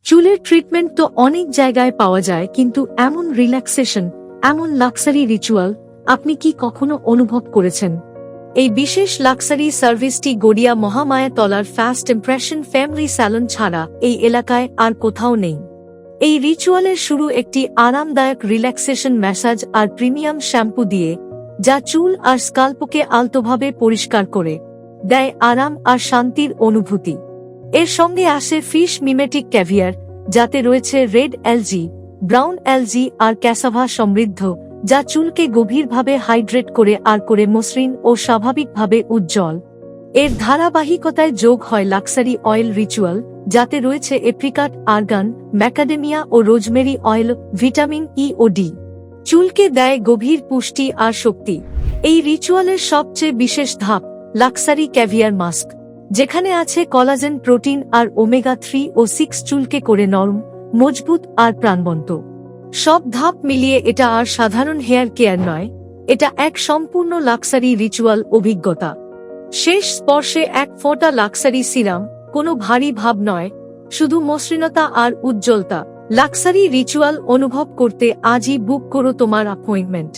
চুলের ট্রিটমেন্ট তো অনেক জায়গায় পাওয়া যায়, কিন্তু এমন রিল্যাক্সেশন, এমন লাক্সারি রিচুয়াল আপনি কি কখনো অনুভব করেছেন? এই বিশেষ লাক্সারি সার্ভিসটি গড়িয়া মহামায়া তলার ফার্স্ট ইমপ্রেশন ফ্যামিলি স্যালন ছাড়া এই এলাকায় আর কোথাও নেই। এই রিচুয়ালের শুরু একটি আরামদায়ক রিল্যাক্সেশন ম্যাসাজ আর প্রিমিয়াম শ্যাম্পু দিয়ে, যা চুল আর স্কাল্পকে আলতোভাবে পরিষ্কার করে দেয় আরাম আর শান্তির অনুভূতি। এর সঙ্গে আসে ফিশ মিমেটিক ক্যাভিয়ার, যাতে রয়েছে রেড অ্যালজি, ব্রাউন অ্যালজি আর ক্যাসাভা সমৃদ্ধ, যা চুলকে গভীরভাবে হাইড্রেট করে মসৃণ ও স্বাভাবিকভাবে উজ্জ্বল। এর ধারাবাহিকতায় যোগ হয় লাক্সারি অয়েল রিচুয়াল, যাতে রয়েছে এপ্রিকট, আর্গান, ম্যাকাডেমিয়া ও রোজমেরি অয়েল, ভিটামিন ই ও ডি। চুলকে দেয় গভীর পুষ্টি আর শক্তি। এই রিচুয়ালের সবচেয়ে বিশেষ ধাপ লাক্সারি ক্যাভিয়ার মাস্ক, যেখানে আছে কলাজেন, প্রোটিন আর ওমেগা 3 ও 6, চুলকে করে নরম, মজবুত আর প্রাণবন্ত। সব ধাপ মিলিয়ে এটা আর সাধারণ হেয়ার কেয়ার নয়, এটা এক সম্পূর্ণ লাক্সারি রিচুয়াল অভিজ্ঞতা। শেষ স্পর্শে এক ফোঁটা লাক্সারি সিরাম, কোনো ভারী ভাব নয়, শুধু মসৃণতা আর উজ্জ্বলতা। লাক্সারি রিচুয়াল অনুভব করতে আজই বুক করো তোমার অ্যাপয়েন্টমেন্ট।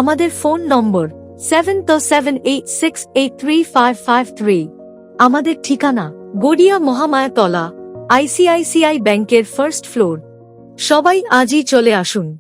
আমাদের ফোন নম্বর 7278683553। আমাদের ঠিকানা গড়িয়া মহামায়া তলা, ICICI ব্যাংকের ফার্স্ট ফ্লোর। সবাই আজই চলে আসুন।